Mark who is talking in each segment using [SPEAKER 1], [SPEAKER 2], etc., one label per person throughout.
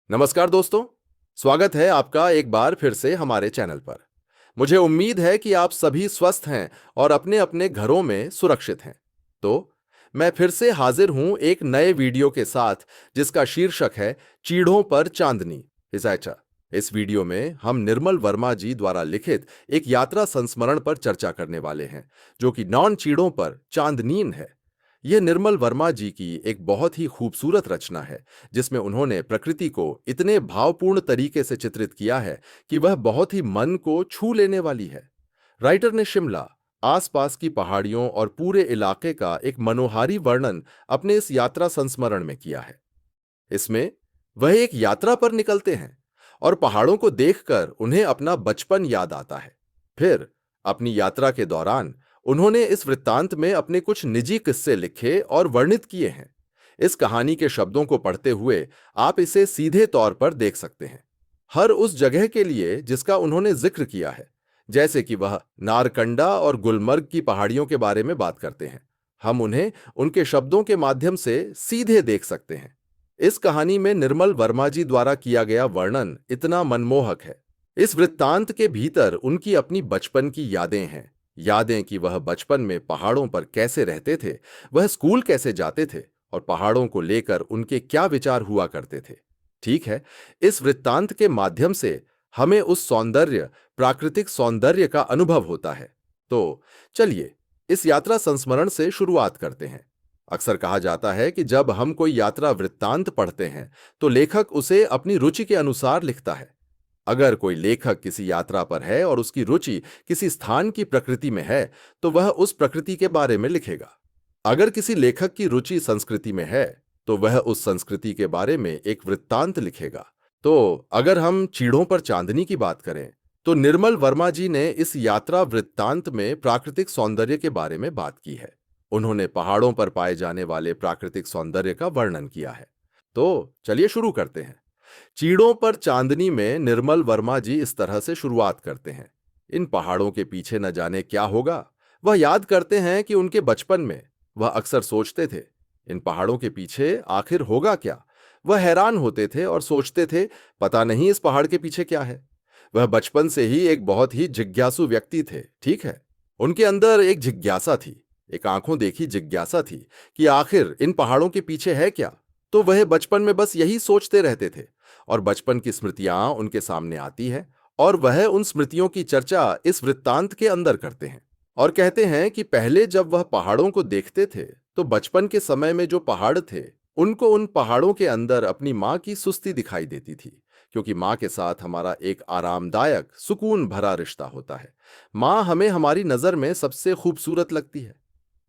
[SPEAKER 1] नमस्कार दोस्तों। स्वागत है आपका एक बार फिर से हमारे चैनल पर। मुझे उम्मीद है कि आप सभी स्वस्थ हैं और अपने अपने घरों में सुरक्षित हैं। तो मैं फिर से हाजिर हूं एक नए वीडियो के साथ जिसका शीर्षक है चीढ़ों पर चांदनी। हिजाचा। इस वीडियो में हम निर्मल वर्मा जी द्वारा लिखित एक यात्रा संस्मरण पर चर्चा करने वाले हैं जो कि नॉन चीढ़ों पर चांदनीन है। यह निर्मल वर्मा जी की एक बहुत ही खूबसूरत रचना है जिसमें उन्होंने प्रकृति को इतने भावपूर्ण तरीके से चित्रित किया है कि वह बहुत ही मन को छू लेने वाली है। राइटर ने शिमला, आसपास की पहाड़ियों और पूरे इलाके का एक मनोहारी वर्णन अपने इस यात्रा संस्मरण में किया है। इसमें वह एक यात्रा पर निकलते हैं और पहाड़ों को देखकर उन्हें अपना बचपन याद आता है। फिर अपनी यात्रा के दौरान उन्होंने इस वृत्तांत में अपने कुछ निजी किस्से लिखे और वर्णित किए हैं। इस कहानी के शब्दों को पढ़ते हुए आप इसे सीधे तौर पर देख सकते हैं, हर उस जगह के लिए जिसका उन्होंने जिक्र किया है। जैसे कि वह नारकंडा और गुलमर्ग की पहाड़ियों के बारे में बात करते हैं, हम उन्हें उनके शब्दों के माध्यम से सीधे देख सकते हैं। इस कहानी में निर्मल वर्मा जी द्वारा किया गया वर्णन इतना मनमोहक है। इस वृत्तांत के भीतर उनकी अपनी बचपन की यादें हैं। यादें कि वह बचपन में पहाड़ों पर कैसे रहते थे, वह स्कूल कैसे जाते थे और पहाड़ों को लेकर उनके क्या विचार हुआ करते थे। ठीक है, इस वृत्तांत के माध्यम से हमें उस सौंदर्य, प्राकृतिक सौंदर्य का अनुभव होता है। तो चलिए इस यात्रा संस्मरण से शुरुआत करते हैं। अक्सर कहा जाता है कि जब हम कोई यात्रा वृत्तांत पढ़ते हैं तो लेखक उसे अपनी रुचि के अनुसार लिखता है। अगर कोई लेखक किसी यात्रा पर है और उसकी रुचि किसी स्थान की प्रकृति में है तो वह उस प्रकृति के बारे में लिखेगा। अगर किसी लेखक की रुचि संस्कृति में है तो वह उस संस्कृति के बारे में एक वृत्तांत लिखेगा। तो अगर हम चीढ़ों पर चांदनी की बात करें तो निर्मल वर्मा जी ने इस यात्रा वृत्तांत में प्राकृतिक सौंदर्य के बारे में बात की है। उन्होंने पहाड़ों पर पाए जाने वाले प्राकृतिक सौंदर्य का वर्णन किया है। तो चलिए शुरू करते हैं। चीड़ों पर चांदनी में निर्मल वर्मा जी इस तरह से शुरुआत करते हैं। इन पहाड़ों के पीछे न जाने क्या होगा। वह याद करते हैं कि उनके बचपन में वह अक्सर सोचते थे, इन पहाड़ों के पीछे आखिर होगा क्या। वह हैरान होते थे और सोचते थे, पता नहीं इस पहाड़ के पीछे क्या है। वह बचपन से ही एक बहुत ही जिज्ञासु व्यक्ति थे। ठीक है, उनके अंदर एक जिज्ञासा थी, एक आंखों देखी जिज्ञासा थी कि आखिर इन पहाड़ों के पीछे है क्या। तो वह बचपन में बस यही सोचते रहते थे और बचपन की स्मृतियां उनके सामने आती है और वह उन स्मृतियों की चर्चा इस वृत्तांत के अंदर करते हैं और कहते हैं कि पहले जब वह पहाड़ों को देखते थे तो बचपन के समय में जो पहाड़ थे उनको उन पहाड़ों के अंदर अपनी माँ की सुस्ती दिखाई देती थी, क्योंकि माँ के साथ हमारा एक आरामदायक सुकून भरा रिश्ता होता है। माँ हमें हमारी नजर में सबसे खूबसूरत लगती है।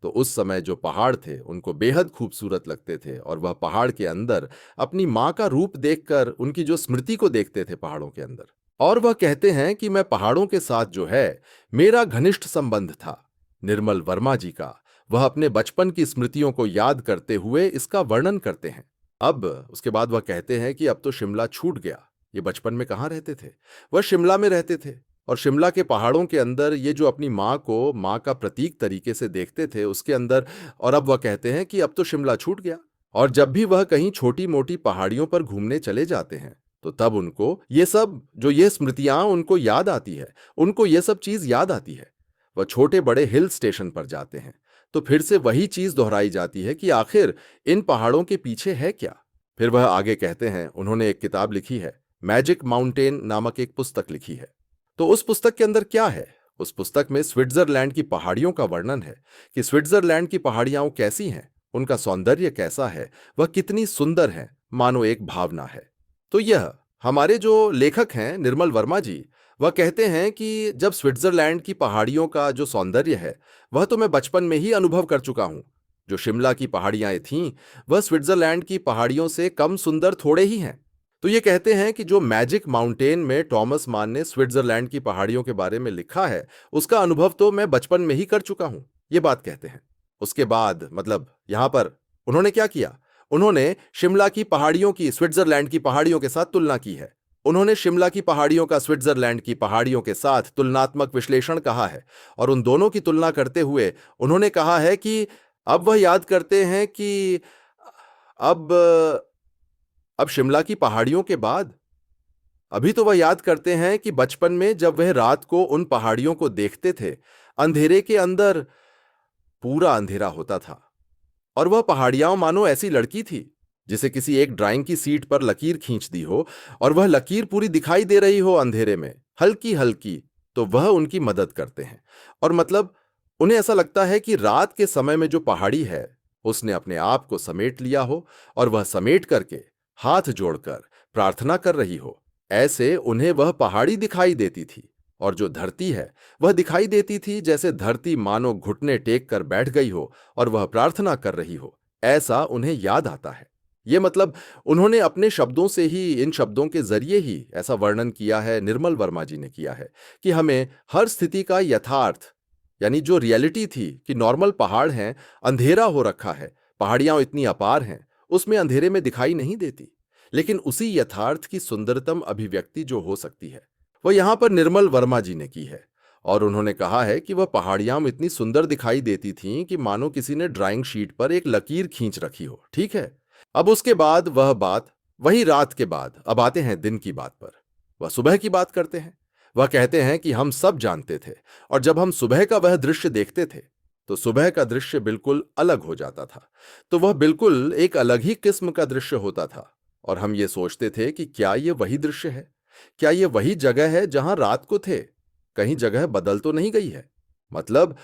[SPEAKER 1] तो उस समय जो पहाड़ थे उनको बेहद खूबसूरत लगते थे और वह पहाड़ के अंदर अपनी माँ का रूप देखकर उनकी जो स्मृति को देखते थे पहाड़ों के अंदर। और वह कहते हैं कि मैं पहाड़ों के साथ जो है मेरा घनिष्ठ संबंध था। निर्मल वर्मा जी का वह अपने बचपन की स्मृतियों को याद करते हुए इसका वर्णन करते हैं। अब उसके बाद वह कहते हैं कि अब तो शिमला छूट गया। ये बचपन में कहाँ रहते थे, वह शिमला में रहते थे और शिमला के पहाड़ों के अंदर ये जो अपनी माँ को माँ का प्रतीक तरीके से देखते थे उसके अंदर। और अब वह कहते हैं कि अब तो शिमला छूट गया और जब भी वह कहीं छोटी मोटी पहाड़ियों पर घूमने चले जाते हैं तो तब उनको ये सब जो ये स्मृतियां उनको याद आती है, उनको ये सब चीज याद आती है। वह छोटे बड़े हिल स्टेशन पर जाते हैं तो फिर से वही चीज दोहराई जाती है कि आखिर इन पहाड़ों के पीछे है क्या। फिर वह आगे कहते हैं उन्होंने एक किताब लिखी है, मैजिक माउंटेन नामक एक पुस्तक लिखी है। तो उस पुस्तक के अंदर क्या है, उस पुस्तक में स्विट्जरलैंड की पहाड़ियों का वर्णन है कि स्विट्जरलैंड की पहाड़ियां कैसी हैं, उनका सौंदर्य कैसा है, वह कितनी सुंदर है, मानो एक भावना है। तो यह हमारे जो लेखक हैं निर्मल वर्मा जी, वह कहते हैं कि जब स्विट्जरलैंड की पहाड़ियों का जो सौंदर्य है वह तो मैं बचपन में ही अनुभव कर चुका हूं। जो शिमला की पहाड़ियां थीं वह स्विट्जरलैंड की पहाड़ियों से कम सुंदर थोड़े ही हैं। तो ये कहते हैं कि जो मैजिक माउंटेन में टॉमस मान ने स्विट्जरलैंड की पहाड़ियों के बारे में लिखा है उसका अनुभव तो मैं बचपन में ही कर चुका हूं, ये बात कहते हैं। उसके बाद मतलब यहां पर उन्होंने क्या किया, उन्होंने शिमला की पहाड़ियों की स्विट्जरलैंड की पहाड़ियों के साथ तुलना की है। उन्होंने शिमला की पहाड़ियों का स्विट्जरलैंड की पहाड़ियों के साथ तुलनात्मक विश्लेषण कहा है और उन दोनों की तुलना करते हुए उन्होंने कहा है कि अब वह याद करते हैं कि अब अब शिमला की पहाड़ियों के बाद? अभी तो वह याद करते हैं कि बचपन में जब वह रात को उन पहाड़ियों को देखते थे, अंधेरे के अंदर पूरा अंधेरा होता था, और वह पहाड़ियां मानो ऐसी लड़की थी जिसे किसी एक ड्राइंग की सीट पर लकीर खींच दी हो, और वह लकीर पूरी दिखाई दे रही हो अंधेरे में, हल्की हल्की। तो वह उनकी मदद करते हैं, और मतलब उन्हें ऐसा लगता है कि रात के समय में जो पहाड़ी है उसने अपने आप को समेट लिया हो, और वह समेट करके हाथ जोड़कर प्रार्थना कर रही हो। ऐसे उन्हें वह पहाड़ी दिखाई देती थी, और जो धरती है वह दिखाई देती थी जैसे धरती मानो घुटने टेक कर बैठ गई हो और वह प्रार्थना कर रही हो। ऐसा उन्हें याद आता है। ये मतलब उन्होंने अपने शब्दों से ही, इन शब्दों के जरिए ही ऐसा वर्णन किया है, निर्मल वर्मा जी ने किया है, कि हमें हर स्थिति का यथार्थ, यानी जो रियलिटी थी कि नॉर्मल पहाड़ हैं, अंधेरा हो रखा है, पहाड़ियां इतनी अपार हैं, उसमें अंधेरे में दिखाई नहीं देती, लेकिन उसी यथार्थ की सुंदरतम अभिव्यक्ति जो हो सकती है वह यहां पर निर्मल वर्मा जी ने की है। और उन्होंने कहा है कि वह पहाड़ियां इतनी सुंदर दिखाई देती थीं कि मानो किसी ने ड्राइंग शीट पर एक लकीर खींच रखी हो। ठीक है, अब उसके बाद वह बात, वही रात के बाद अब आते हैं दिन की बात पर। वह सुबह की बात करते हैं। वह कहते हैं कि हम सब जानते थे, और जब हम सुबह का वह दृश्य देखते थे तो सुबह का दृश्य बिल्कुल अलग हो जाता था। तो वह बिल्कुल एक अलग ही किस्म का दृश्य होता था, और हम ये सोचते थे कि क्या ये वही दृश्य है, क्या ये वही जगह है जहां रात को थे, कहीं जगह बदल तो नहीं गई है। मतलब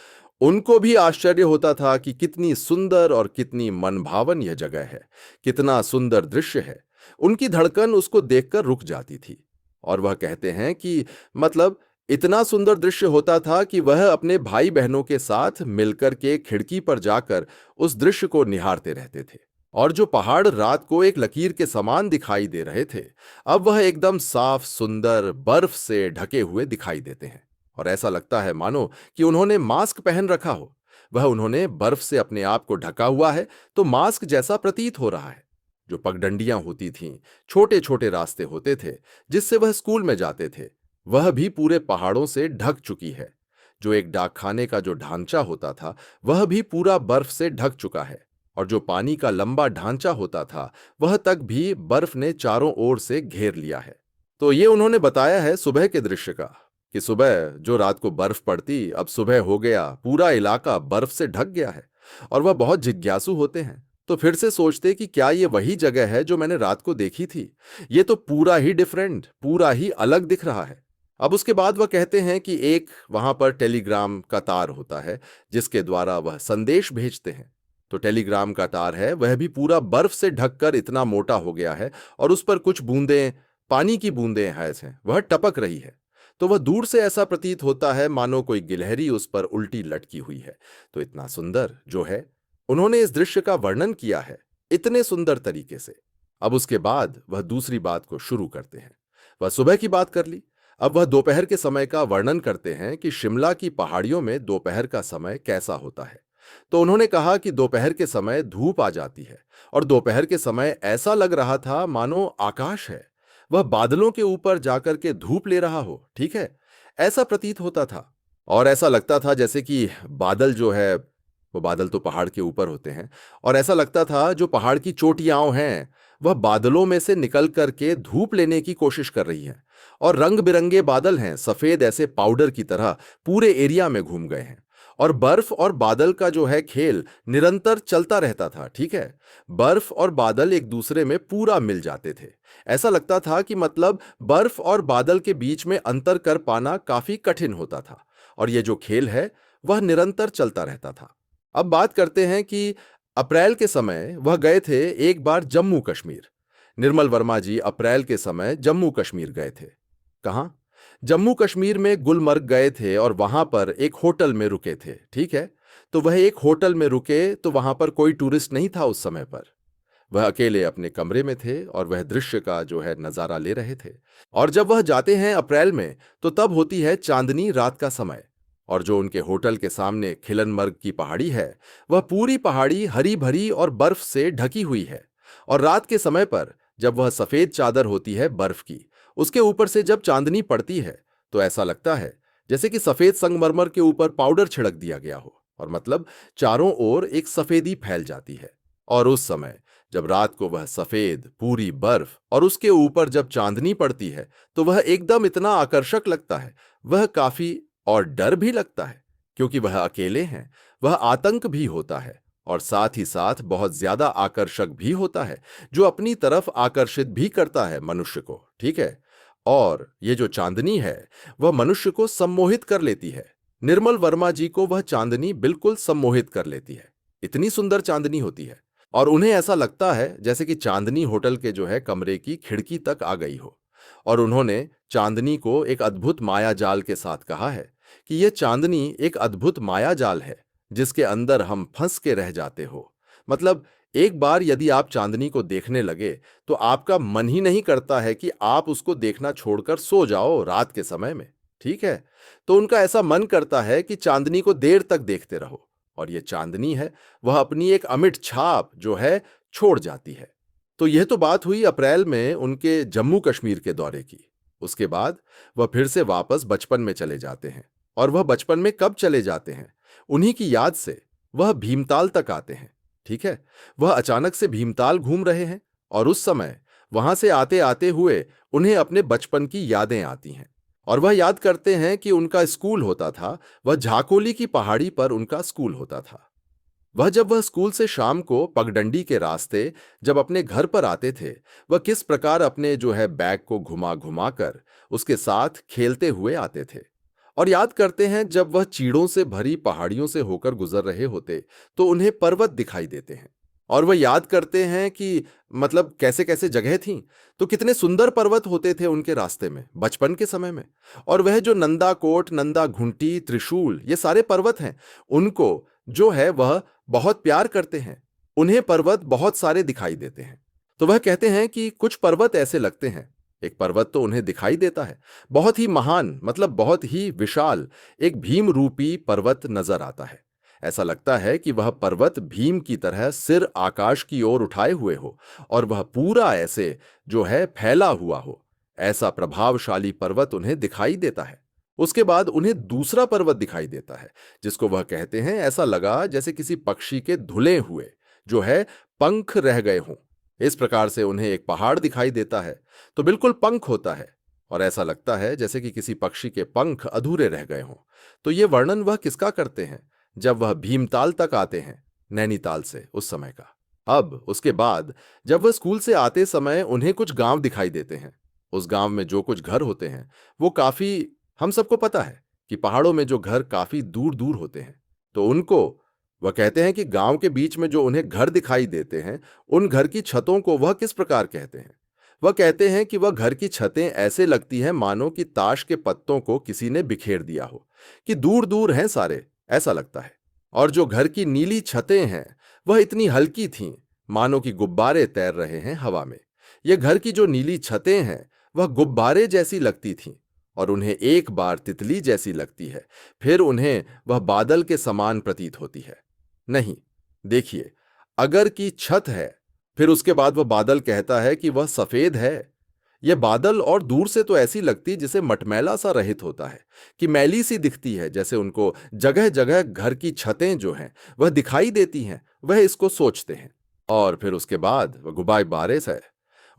[SPEAKER 1] उनको भी आश्चर्य होता था कि कितनी सुंदर और कितनी मनभावन यह जगह है, कितना सुंदर दृश्य है। उनकी धड़कन उसको देखकर रुक जाती थी, और वह कहते हैं कि मतलब इतना सुंदर दृश्य होता था कि वह अपने भाई बहनों के साथ मिलकर के खिड़की पर जाकर उस दृश्य को निहारते रहते थे। और जो पहाड़ रात को एक लकीर के समान दिखाई दे रहे थे, अब वह एकदम साफ सुंदर बर्फ से ढके हुए दिखाई देते हैं, और ऐसा लगता है मानो कि उन्होंने मास्क पहन रखा हो। वह उन्होंने बर्फ से अपने आप को ढका हुआ है, तो मास्क जैसा प्रतीत हो रहा है। जो पगडंडियां होती थीं, छोटे छोटे रास्ते होते थे जिससे वह स्कूल में जाते थे, वह भी पूरे पहाड़ों से ढक चुकी है। जो एक डाकखाने का जो ढांचा होता था वह भी पूरा बर्फ से ढक चुका है, और जो पानी का लंबा ढांचा होता था वह तक भी बर्फ ने चारों ओर से घेर लिया है। तो ये उन्होंने बताया है सुबह के दृश्य का, कि सुबह जो रात को बर्फ पड़ती, अब सुबह हो गया, पूरा इलाका बर्फ से ढक गया है। और वह बहुत जिज्ञासु होते हैं, तो फिर से सोचते कि क्या ये वही जगह है जो मैंने रात को देखी थी। ये तो पूरा ही डिफरेंट, पूरा ही अलग दिख रहा है। अब उसके बाद वह कहते हैं कि एक वहां पर टेलीग्राम का तार होता है जिसके द्वारा वह संदेश भेजते हैं। तो टेलीग्राम का तार है वह भी पूरा बर्फ से ढककर इतना मोटा हो गया है, और उस पर कुछ बूंदें, पानी की बूंदें हैं, वह टपक रही है। तो वह दूर से ऐसा प्रतीत होता है मानो कोई गिलहरी उस पर उल्टी लटकी हुई है। तो इतना सुंदर जो है, उन्होंने इस दृश्य का वर्णन किया है इतने सुंदर तरीके से। अब उसके बाद वह दूसरी बात को शुरू करते हैं। वह सुबह की बात कर ली, अब वह दोपहर के समय का वर्णन करते हैं कि शिमला की पहाड़ियों में दोपहर का समय कैसा होता है। तो उन्होंने कहा कि दोपहर के समय धूप आ जाती है, और दोपहर के समय ऐसा लग रहा था मानो आकाश है वह बादलों के ऊपर जाकर के धूप ले रहा हो। ठीक है, ऐसा प्रतीत होता था, और ऐसा लगता था जैसे कि बादल जो है, वो बादल तो पहाड़ के ऊपर होते हैं, और ऐसा लगता था जो पहाड़ की चोटियां हैं वह बादलों में से निकल करके धूप लेने की कोशिश कर रही हैं, और रंग बिरंगे बादल हैं, सफेद ऐसे पाउडर की तरह पूरे एरिया में घूम गए हैं। और बर्फ और बादल का जो है खेल निरंतर चलता रहता था। ठीक है, बर्फ और बादल एक दूसरे में पूरा मिल जाते थे। ऐसा लगता था कि मतलब बर्फ और बादल के बीच में अंतर कर पाना काफी कठिन होता था, और यह जो खेल है वह निरंतर चलता रहता था। अब बात करते हैं कि अप्रैल के समय वह गए थे एक बार जम्मू कश्मीर। निर्मल वर्मा जी अप्रैल के समय जम्मू कश्मीर गए थे। कहां? जम्मू कश्मीर में गुलमर्ग गए थे, और वहां पर एक होटल में रुके थे। ठीक है, तो वह एक होटल में रुके, तो वहां पर कोई टूरिस्ट नहीं था उस समय पर। वह अकेले अपने कमरे में थे, और वह दृश्य का जो है नजारा ले रहे थे। और जब वह जाते हैं अप्रैल में, तो तब होती है चांदनी रात का समय, और जो उनके होटल के सामने खिलनमर्ग की पहाड़ी है वह पूरी पहाड़ी हरी भरी और बर्फ से ढकी हुई है। और रात के समय पर जब वह सफेद चादर होती है बर्फ की, उसके ऊपर से जब चांदनी पड़ती है तो ऐसा लगता है जैसे कि सफेद संगमरमर के ऊपर पाउडर छिड़क दिया गया हो, और मतलब चारों ओर एक सफेदी फैल जाती है। और उस समय जब रात को वह सफेद पूरी बर्फ और उसके ऊपर जब चांदनी पड़ती है तो वह एकदम इतना आकर्षक लगता है। वह काफी और डर भी लगता है, क्योंकि वह अकेले हैं। वह आतंक भी होता है और साथ ही साथ बहुत ज्यादा आकर्षक भी होता है, जो अपनी तरफ आकर्षित भी करता है मनुष्य को। ठीक है। और ये जो चांदनी है वह मनुष्य को सम्मोहित कर लेती है। निर्मल वर्मा जी को वह चांदनी बिल्कुल सम्मोहित कर लेती है। इतनी सुंदर चांदनी होती है और उन्हें ऐसा लगता है जैसे कि चांदनी होटल के जो है कमरे की खिड़की तक आ गई हो। और उन्होंने चांदनी को एक अद्भुत माया जाल के साथ कहा है कि यह चांदनी एक अद्भुत माया जाल है जिसके अंदर हम फंस के रह जाते हो। मतलब एक बार यदि आप चांदनी को देखने लगे तो आपका मन ही नहीं करता है कि आप उसको देखना छोड़कर सो जाओ रात के समय में। ठीक है। तो उनका ऐसा मन करता है कि चांदनी को देर तक देखते रहो। और यह चांदनी है वह अपनी एक अमिट छाप जो है छोड़ जाती है। तो यह तो बात हुई अप्रैल में उनके जम्मू कश्मीर के दौरे की। उसके बाद वह फिर से वापस बचपन में चले जाते हैं। और वह बचपन में कब चले जाते हैं? उन्हीं की याद से वह भीमताल तक आते हैं। ठीक है। वह अचानक से भीमताल घूम रहे हैं और उस समय वहां से आते आते हुए उन्हें अपने बचपन की यादें आती हैं। और वह याद करते हैं कि उनका स्कूल होता था, वह झाकोली की पहाड़ी पर उनका स्कूल होता था। वह स्कूल से शाम को पगडंडी के रास्ते जब अपने घर पर आते थे, वह किस प्रकार अपने जो है बैग को घुमा घुमा कर उसके साथ खेलते हुए आते थे। और याद करते हैं जब वह चीड़ों से भरी पहाड़ियों से होकर गुजर रहे होते तो उन्हें पर्वत दिखाई देते हैं। और वह याद करते हैं कि मतलब कैसे कैसे जगह थीं, तो कितने सुंदर पर्वत होते थे उनके रास्ते में बचपन के समय में। और वह जो नंदा कोट, नंदा घुंटी, त्रिशूल, ये सारे पर्वत हैं, उनको जो है वह बहुत प्यार करते हैं। उन्हें पर्वत बहुत सारे दिखाई देते हैं। तो वह कहते हैं कि कुछ पर्वत ऐसे लगते हैं, एक पर्वत तो उन्हें दिखाई देता है बहुत ही महान, मतलब बहुत ही विशाल, एक भीम रूपी पर्वत नजर आता है। ऐसा लगता है कि वह पर्वत भीम की तरह सिर आकाश की ओर उठाए हुए हो और वह पूरा ऐसे जो है फैला हुआ हो। ऐसा प्रभावशाली पर्वत उन्हें दिखाई देता है। उसके बाद उन्हें दूसरा पर्वत दिखाई देता है जिसको वह कहते हैं ऐसा लगा जैसे किसी पक्षी के धुले हुए जो है पंख रह गए हों। इस प्रकार से उन्हें एक पहाड़ दिखाई देता है तो बिल्कुल पंख होता है और ऐसा लगता है जैसे कि किसी पक्षी के पंख अधूरे रह गए हों। तो ये वर्णन वह किसका करते हैं? जब वह भीमताल तक आते हैं, नैनीताल से उस समय का। अब उसके बाद जब वह स्कूल से आते समय उन्हें कुछ गांव दिखाई देते हैं। उस गांव में जो कुछ घर होते हैं वो काफी, हम सबको पता है कि पहाड़ों में जो घर काफी दूर दूर होते हैं। तो उनको वह कहते हैं कि गांव के बीच में जो उन्हें घर दिखाई देते हैं, उन घर की छतों को वह किस प्रकार कहते हैं? वह कहते हैं कि वह घर की छतें ऐसे लगती हैं मानो कि ताश के पत्तों को किसी ने बिखेर दिया हो, कि दूर दूर हैं सारे, ऐसा लगता है। और जो घर की नीली छतें हैं वह इतनी हल्की थीं मानो कि गुब्बारे तैर रहे हैं हवा में। ये घर की जो नीली छतें हैं वह गुब्बारे जैसी लगती थीं और उन्हें एक बार तितली जैसी लगती है, फिर उन्हें वह बादल के समान प्रतीत होती है। नहीं, देखिए, अगर की छत है फिर उसके बाद वह बादल कहता है कि वह सफेद है। यह बादल और दूर से तो ऐसी लगती जिसे मटमैला सा रहित होता है, कि मैली सी दिखती है, जैसे उनको जगह जगह घर की छतें जो हैं वह दिखाई देती हैं। वह इसको सोचते हैं और फिर उसके बाद वह गुबाई बारिश है।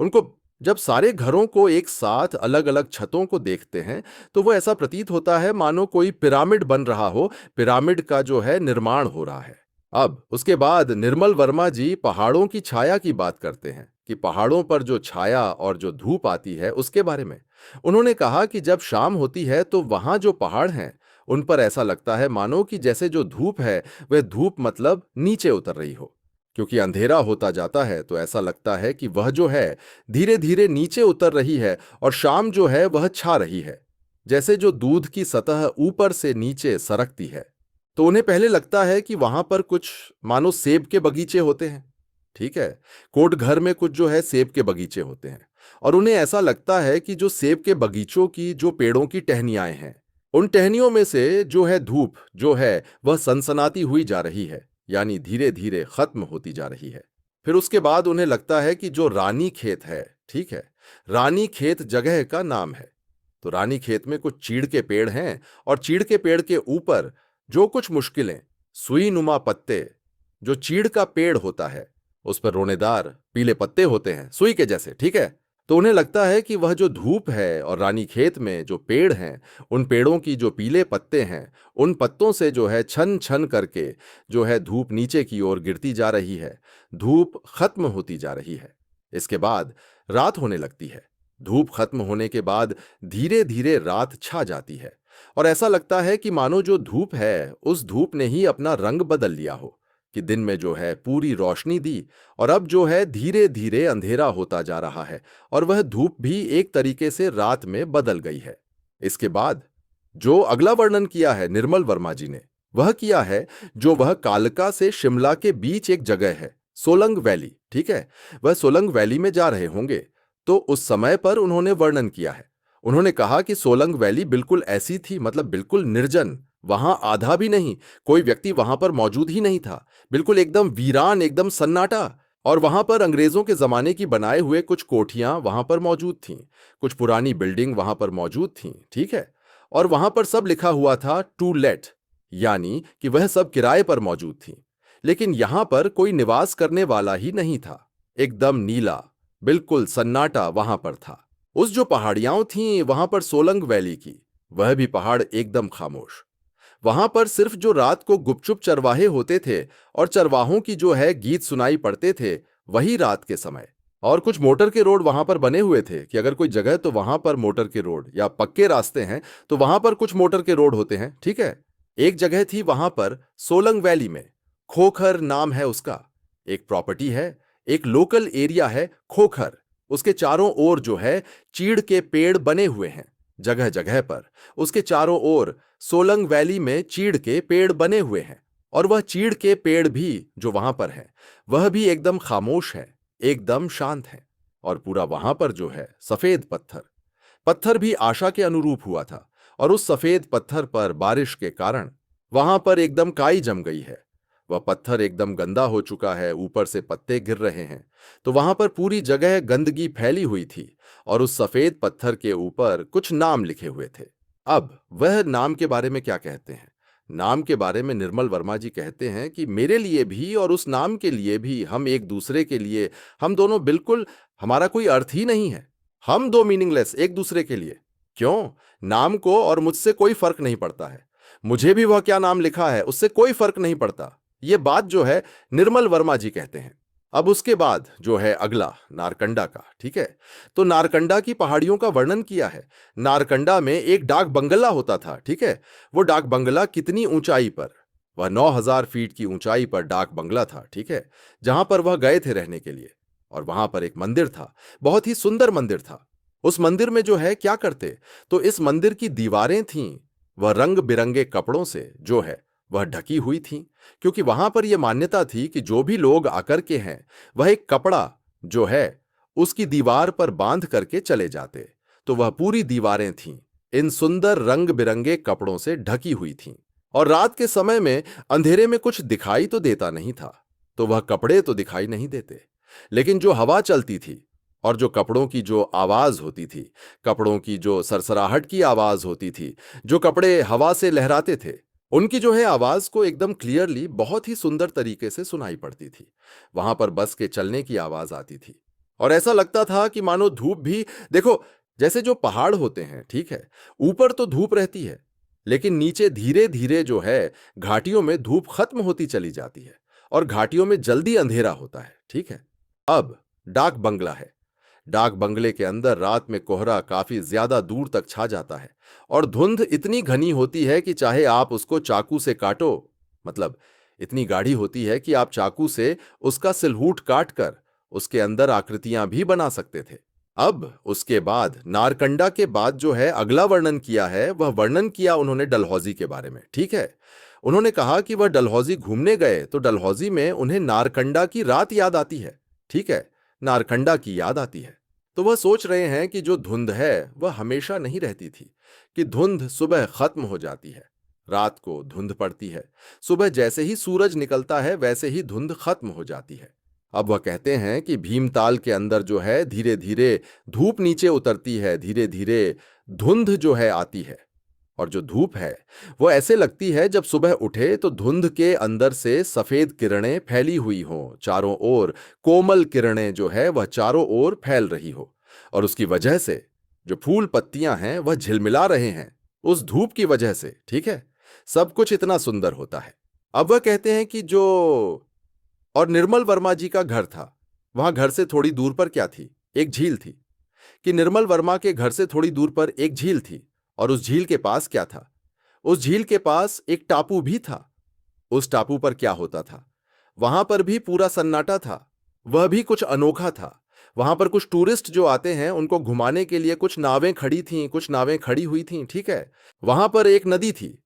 [SPEAKER 1] उनको जब सारे घरों को एक साथ अलग अलग छतों को देखते हैं तो वो ऐसा प्रतीत होता है मानो कोई पिरामिड बन रहा हो, पिरामिड का जो है निर्माण हो रहा है। अब उसके बाद निर्मल वर्मा जी पहाड़ों की छाया की बात करते हैं कि पहाड़ों पर जो छाया और जो धूप आती है उसके बारे में। उन्होंने कहा कि जब शाम होती है तो वहां जो पहाड़ हैं उन पर ऐसा लगता है मानो कि जैसे जो धूप है वह धूप मतलब नीचे उतर रही हो, क्योंकि अंधेरा होता जाता है तो ऐसा लगता है कि वह जो है धीरे धीरे नीचे उतर रही है और शाम जो है वह छा रही है, जैसे जो दूध की सतह ऊपर से नीचे सरकती है। तो उन्हें पहले लगता है कि वहां पर कुछ मानो सेब के बगीचे होते हैं। ठीक है। कोट घर में कुछ जो है सेब के बगीचे होते हैं और उन्हें ऐसा लगता है कि जो सेब के बगीचों की जो पेड़ों की टहनियां हैं, उन टहनियों में से जो है धूप जो है वह सनसनाती हुई जा रही है, यानी धीरे धीरे खत्म होती जा रही है। फिर उसके बाद उन्हें लगता है कि जो रानी खेत है, ठीक है, रानी खेत जगह का नाम है। तो रानी खेत में कुछ चीड़ के पेड़ हैं और चीड़ के पेड़ के ऊपर जो कुछ मुश्किलें, सुई नुमा पत्ते, जो चीड़ का पेड़ होता है उस पर रोनेदार पीले पत्ते होते हैं, सुई के जैसे, ठीक है। तो उन्हें लगता है कि वह जो धूप है और रानीखेत में जो पेड़ हैं, उन पेड़ों की जो पीले पत्ते हैं, उन पत्तों से जो है छन छन करके जो है धूप नीचे की ओर गिरती जा रही है, धूप खत्म होती जा रही है। इसके बाद रात होने लगती है। धूप खत्म होने के बाद धीरे धीरे रात छा जाती है और ऐसा लगता है कि मानो जो धूप है उस धूप ने ही अपना रंग बदल लिया हो, कि दिन में जो है पूरी रोशनी दी और अब जो है धीरे धीरे अंधेरा होता जा रहा है और वह धूप भी एक तरीके से रात में बदल गई है। इसके बाद जो अगला वर्णन किया है निर्मल वर्मा जी ने, वह किया है जो वह कालका से शिमला के बीच एक जगह है, सोलंग वैली, ठीक है। वह सोलंग वैली में जा रहे होंगे, तो उस समय पर उन्होंने वर्णन किया है। उन्होंने कहा कि सोलंग वैली बिल्कुल ऐसी थी, मतलब बिल्कुल निर्जन, वहां आधा भी नहीं, कोई व्यक्ति वहां पर मौजूद ही नहीं था, बिल्कुल एकदम वीरान, एकदम सन्नाटा। और वहां पर अंग्रेजों के जमाने की बनाए हुए कुछ कोठियां वहां पर मौजूद थीं, कुछ पुरानी बिल्डिंग वहां पर मौजूद थीं, ठीक है। और वहां पर सब लिखा हुआ था टू लेट, यानी कि वह सब किराए पर मौजूद थीं। लेकिन यहां पर कोई निवास करने वाला ही नहीं था, एकदम नीला, बिल्कुल सन्नाटा वहां पर था। उस जो पहाड़ियां थीं वहां पर सोलंग वैली की, वह भी पहाड़ एकदम खामोश। वहां पर सिर्फ जो रात को गुपचुप चरवाहे होते थे और चरवाहों की जो है गीत सुनाई पड़ते थे, वही रात के समय। और कुछ मोटर के रोड वहां पर बने हुए थे कि अगर कोई जगह तो वहां पर मोटर के रोड या पक्के रास्ते हैं तो वहां पर कुछ मोटर के रोड होते हैं, ठीक है। एक जगह थी वहां पर सोलंग वैली में, खोखर नाम है उसका, एक प्रॉपर्टी है, एक लोकल एरिया है खोखर। उसके चारों ओर जो है चीड़ के पेड़ बने हुए हैं, जगह जगह पर उसके चारों ओर सोलंग वैली में चीड़ के पेड़ बने हुए हैं। और वह चीड़ के पेड़ भी जो वहां पर है वह भी एकदम खामोश है, एकदम शांत है। और पूरा वहां पर जो है सफेद पत्थर, पत्थर भी आशा के अनुरूप हुआ था। और उस सफेद पत्थर पर बारिश के कारण वहां पर एकदम काई जम गई है, वह पत्थर एकदम गंदा हो चुका है, ऊपर से पत्ते गिर रहे हैं। तो वहां पर पूरी जगह गंदगी फैली हुई थी और उस सफेद पत्थर के ऊपर कुछ नाम लिखे हुए थे। अब वह नाम के बारे में क्या कहते हैं? नाम के बारे में निर्मल वर्मा जी कहते हैं कि मेरे लिए भी और उस नाम के लिए भी, हम एक दूसरे के लिए, हम दोनों बिल्कुल, हमारा कोई अर्थ ही नहीं है। हम दो मीनिंगलेस एक दूसरे के लिए। क्यों? नाम को और मुझसे कोई फर्क नहीं पड़ता है। मुझे भी वह क्या नाम लिखा है उससे कोई फर्क नहीं पड़ता। ये बात जो है निर्मल वर्मा जी कहते हैं। अब उसके बाद जो है अगला नारकंडा का, ठीक है। तो नारकंडा की पहाड़ियों का वर्णन किया है। नारकंडा में एक डाक बंगला होता था, ठीक है। वो डाक बंगला कितनी ऊंचाई पर? वह 9,000 फीट की ऊंचाई पर डाक बंगला था, ठीक है, जहां पर वह गए थे रहने के लिए। और वहां पर एक मंदिर था, बहुत ही सुंदर मंदिर था। उस मंदिर में जो है क्या करते, तो इस मंदिर की दीवारें थीं, वह रंग बिरंगे कपड़ों से जो है वह ढकी हुई थीं, क्योंकि वहां पर यह मान्यता थी कि जो भी लोग आकर के हैं वह एक कपड़ा जो है उसकी दीवार पर बांध करके चले जाते। तो वह पूरी दीवारें थीं इन सुंदर रंग बिरंगे कपड़ों से ढकी हुई थीं। और रात के समय में अंधेरे में कुछ दिखाई तो देता नहीं था, तो वह कपड़े तो दिखाई नहीं देते, लेकिन जो हवा चलती थी और जो कपड़ों की जो आवाज होती थी, कपड़ों की जो सरसराहट की आवाज होती थी, जो कपड़े हवा से लहराते थे, उनकी जो है आवाज को एकदम क्लियरली, बहुत ही सुंदर तरीके से सुनाई पड़ती थी। वहां पर बस के चलने की आवाज आती थी और ऐसा लगता था कि मानो धूप भी, देखो, जैसे जो पहाड़ होते हैं, ठीक है, ऊपर तो धूप रहती है, लेकिन नीचे धीरे धीरे जो है घाटियों में धूप खत्म होती चली जाती है और घाटियों में जल्दी अंधेरा होता है, ठीक है। अब डाक बंगला है। डाक बंगले के अंदर रात में कोहरा काफी ज्यादा दूर तक छा जाता है और धुंध इतनी घनी होती है कि चाहे आप उसको चाकू से काटो, मतलब इतनी गाढ़ी होती है कि आप चाकू से उसका सिलहूट काट कर उसके अंदर आकृतियां भी बना सकते थे। अब उसके बाद नारकंडा के बाद जो है अगला वर्णन किया है, वह वर्णन किया उन्होंने डलहौजी के बारे में, ठीक है। उन्होंने कहा कि वह डलहौजी घूमने गए तो डलहौजी में उन्हें नारकंडा की रात याद आती है, ठीक है, नारकंडा की याद आती है। तो वह सोच रहे हैं कि जो धुंध है वह हमेशा नहीं रहती थी, कि धुंध सुबह खत्म हो जाती है, रात को धुंध पड़ती है, सुबह जैसे ही सूरज निकलता है वैसे ही धुंध खत्म हो जाती है। अब वह कहते हैं कि भीमताल के अंदर जो है धीरे धीरे धूप नीचे उतरती है, धीरे धीरे धुंध जो है आती है और जो धूप है वो ऐसे लगती है जब सुबह उठे तो धुंध के अंदर से सफेद किरणें फैली हुई हों चारों ओर। कोमल किरणें जो है वह चारों ओर फैल रही हो, और उसकी वजह से जो फूल पत्तियां हैं वह झिलमिला रहे हैं उस धूप की वजह से। ठीक है, सब कुछ इतना सुंदर होता है। अब वह कहते हैं कि जो और निर्मल वर्मा जी का घर था, वहां घर से थोड़ी दूर पर क्या थी? एक झील थी। कि निर्मल वर्मा के घर से थोड़ी दूर पर एक झील थी, और उस झील के पास क्या था? उस झील के पास एक टापू भी था। उस टापू पर क्या होता था? वहां पर भी पूरा सन्नाटा था। वह भी कुछ अनोखा था। वहां पर कुछ टूरिस्ट जो आते हैं उनको घुमाने के लिए कुछ नावें खड़ी थीं, कुछ नावें खड़ी हुई थीं। ठीक है, वहां पर एक नदी थी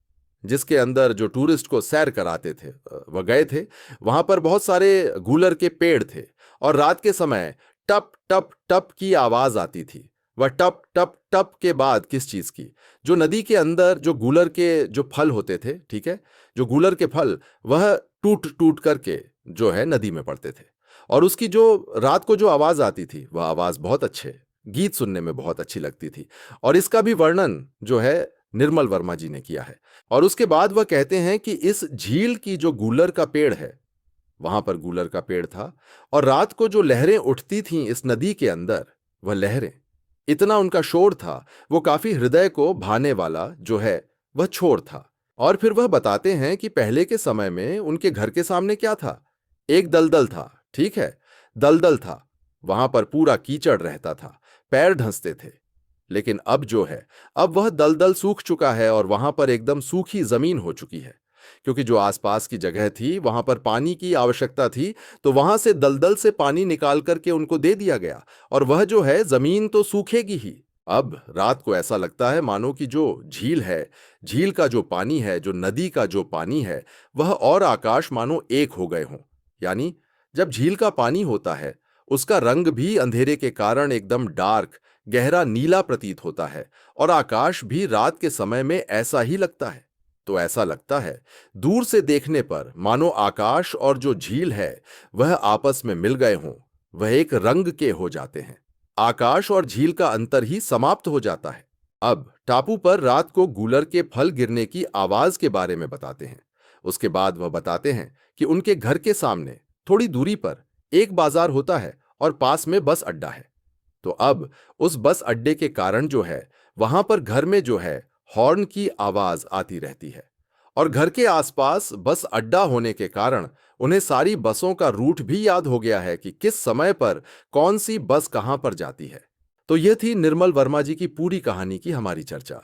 [SPEAKER 1] जिसके अंदर जो टूरिस्ट को सैर कराते थे वह गए थे। वहां पर बहुत सारे गूलर के पेड़ थे, और रात के समय टप टप टप की आवाज आती थी। वह टप टप टप के बाद किस चीज की? जो नदी के अंदर जो गूलर के जो फल होते थे, ठीक है, जो गूलर के फल वह टूट टूट करके जो है नदी में पड़ते थे। और उसकी जो रात को जो आवाज आती थी वह आवाज बहुत अच्छे गीत सुनने में बहुत अच्छी लगती थी। और इसका भी वर्णन जो है निर्मल वर्मा जी ने किया है। और उसके बाद वह कहते हैं कि इस झील की जो गूलर का पेड़ है, वहां पर गूलर का पेड़ था, और रात को जो लहरें उठती थीं इस नदी के अंदर, वह लहरें, इतना उनका शोर था, वो काफी हृदय को भाने वाला जो है वह छोर था। और फिर वह बताते हैं कि पहले के समय में उनके घर के सामने क्या था? एक दलदल था। ठीक है, दलदल था, वहां पर पूरा कीचड़ रहता था, पैर ढंसते थे। लेकिन अब जो है, अब वह दलदल सूख चुका है और वहां पर एकदम सूखी जमीन हो चुकी है। क्योंकि जो आसपास की जगह थी वहां पर पानी की आवश्यकता थी, तो वहां से दलदल से पानी निकाल करके उनको दे दिया गया, और वह जो है जमीन तो सूखेगी ही। अब रात को ऐसा लगता है मानो कि जो झील है, झील का जो पानी है, जो नदी का जो पानी है, वह और आकाश मानो एक हो गए हों। यानी जब झील का पानी होता है उसका रंग भी अंधेरे के कारण एकदम डार्क, गहरा नीला प्रतीत होता है, और आकाश भी रात के समय में ऐसा ही लगता है। तो ऐसा लगता है दूर से देखने पर मानो आकाश और जो झील है वह आपस में मिल गए हों, वह एक रंग के हो जाते हैं। आकाश और झील का अंतर ही समाप्त हो जाता है। अब टापू पर रात को गूलर के फल गिरने की आवाज के बारे में बताते हैं। उसके बाद वह बताते हैं कि उनके घर के सामने थोड़ी दूरी पर एक बाजार होता है और पास में बस अड्डा है। तो अब उस बस अड्डे के कारण जो है वहां पर घर में जो है हॉर्न की आवाज आती रहती है, और घर के आसपास बस अड्डा होने के कारण उन्हें सारी बसों का रूट भी याद हो गया है कि किस समय पर कौन सी बस कहां पर जाती है। तो यह थी निर्मल वर्मा जी की पूरी कहानी की हमारी चर्चा।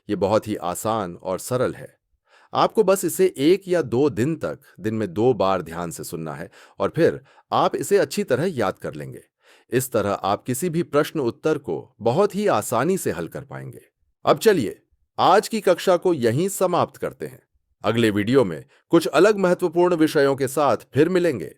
[SPEAKER 1] ये बहुत ही आसान और सरल है। आपको बस इसे 1 या 2 दिन तक दिन में 2 बार ध्यान से सुनना है, और फिर आप इसे अच्छी तरह याद कर लेंगे। इस तरह आप किसी भी प्रश्न उत्तर को बहुत ही आसानी से हल कर पाएंगे। अब चलिए आज की कक्षा को यहीं समाप्त करते हैं। अगले वीडियो में कुछ अलग महत्वपूर्ण विषयों के साथ फिर मिलेंगे।